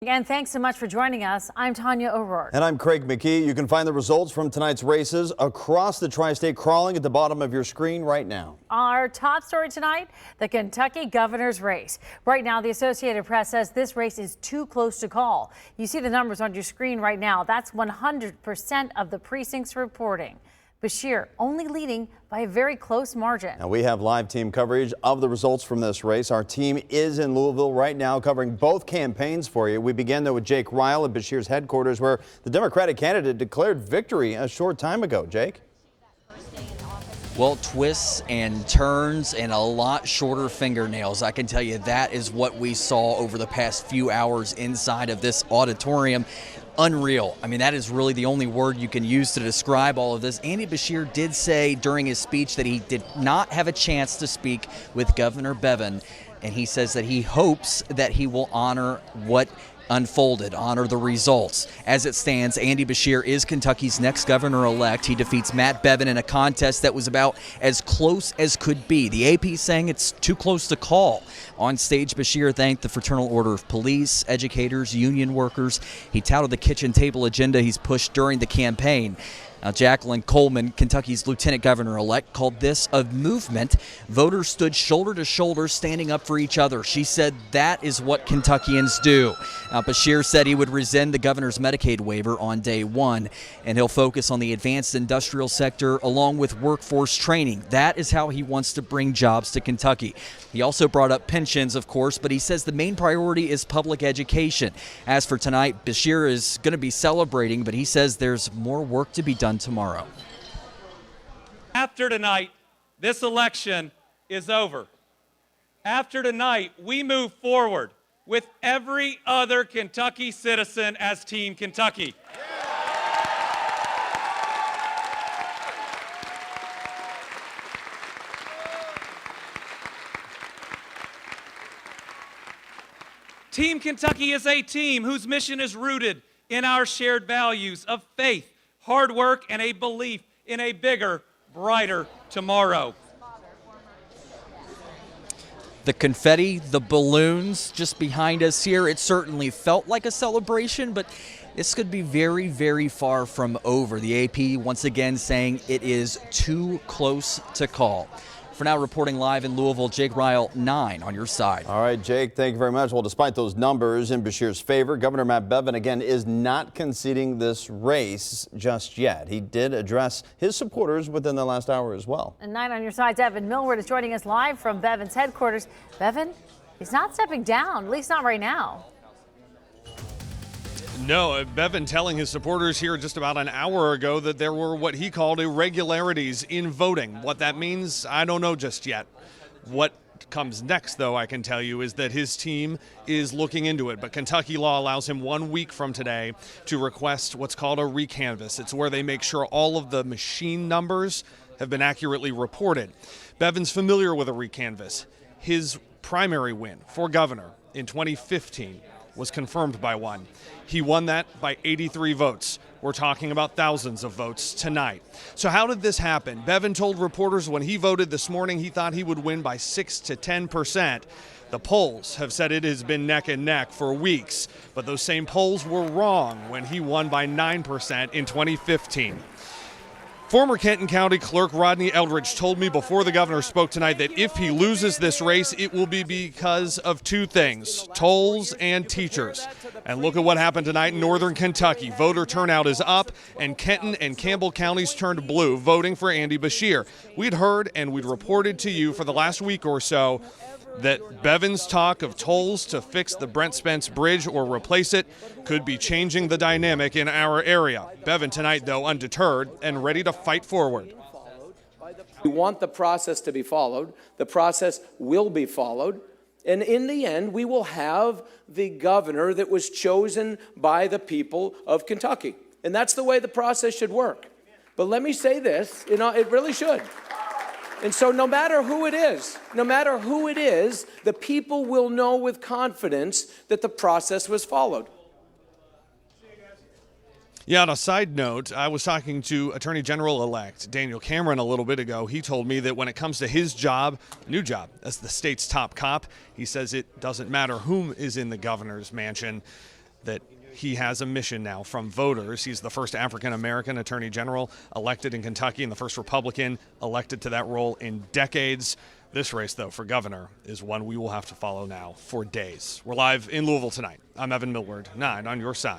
Again, thanks so much for joining us. I'm Tanya O'Rourke. And I'm Craig McKee. You can find the results from tonight's races across the tri-state crawling at the bottom of your screen right now. Our top story tonight, the Kentucky governor's race. Right now, the Associated Press says this race is too close to call. You see the numbers on your screen right now. That's 100% of the precincts reporting. Beshear only leading by a very close margin. Now we have live team coverage of the results from this race. Our team is in Louisville right now covering both campaigns for you. We begin though with Jake Ryle at Beshear's headquarters, where the Democratic candidate declared victory a short time ago. Jake? Well, twists and turns and a lot shorter fingernails. I can tell you that is what we saw over the past few hours inside of this auditorium. Unreal. I mean, that is really the only word you can use to describe all of this. Andy Beshear did say during his speech that he did not have a chance to speak with Governor Bevin, and he says that he hopes that he will honor what unfolded, honor the results. As it stands, Andy Beshear is Kentucky's next governor-elect. He defeats Matt Bevin in a contest that was about as close as could be. The AP saying it's too close to call. On stage, Beshear thanked the Fraternal Order of Police, educators, union workers. He touted the kitchen table agenda he's pushed during the campaign. Now, Jacqueline Coleman, Kentucky's lieutenant governor-elect, called this a movement. Voters stood shoulder to shoulder, standing up for each other. She said that is what Kentuckians do. Now, Beshear said he would rescind the governor's Medicaid waiver on day one, and he'll focus on the advanced industrial sector along with workforce training. That is how he wants to bring jobs to Kentucky. He also brought up pensions, of course, but he says the main priority is public education. As for tonight, Beshear is going to be celebrating, but he says there's more work to be done tomorrow. After tonight, this election is over. After tonight, we move forward with every other Kentucky citizen as Team Kentucky. Team Kentucky is a team whose mission is rooted in our shared values of faith, hard work, and a belief in a bigger, brighter tomorrow. The confetti, the balloons just behind us here, it certainly felt like a celebration, but this could be very, very far from over. The AP once again saying it is too close to call. For now, reporting live in Louisville, Jake Ryle, 9 on your side. All right, Jake, thank you very much. Well, despite those numbers in Beshear's favor, Governor Matt Bevin again is not conceding this race just yet. He did address his supporters within the last hour as well. And 9 on your side's Evan Millward is joining us live from Bevin's headquarters. Bevin, he's not stepping down, at least not right now. No, Bevin telling his supporters here just about an hour ago that there were what he called irregularities in voting. What that means, I don't know just yet. What comes next, though, I can tell you, is that his team is looking into it. But Kentucky law allows him 1 week from today to request what's called a recanvass. It's where they make sure all of the machine numbers have been accurately reported. Bevin's familiar with a recanvass. His primary win for governor in 2015 was confirmed by one. He won that by 83 votes. We're talking about thousands of votes tonight. So how did this happen? Bevin told reporters when he voted this morning he thought he would win by 6 to 10%. The polls have said it has been neck and neck for weeks, but those same polls were wrong when he won by 9% in 2015. Former Kenton County Clerk Rodney Eldridge told me before the governor spoke tonight that if he loses this race, it will be because of two things: tolls and teachers. And look at what happened tonight in northern Kentucky. Voter turnout is up, and Kenton and Campbell counties turned blue, voting for Andy Beshear. We'd heard and we'd reported to you for the last week or so that Bevin's talk of tolls to fix the Brent Spence Bridge or replace it could be changing the dynamic in our area. Bevin tonight, though, undeterred and ready to fight forward. We want the process to be followed. The process will be followed. And in the end, we will have the governor that was chosen by the people of Kentucky. And that's the way the process should work. But let me say this, it really should. And so no matter who it is, the people will know with confidence that the process was followed. Yeah, on a side note, I was talking to Attorney General-elect Daniel Cameron a little bit ago. He told me that when it comes to his job, new job, as the state's top cop, he says it doesn't matter whom is in the governor's mansion. that he has a mission now from voters. He's the first African-American attorney general elected in Kentucky and the first Republican elected to that role in decades. This race, though, for governor is one we will have to follow now for days. We're live in Louisville tonight. I'm Evan Millward, 9 on your side.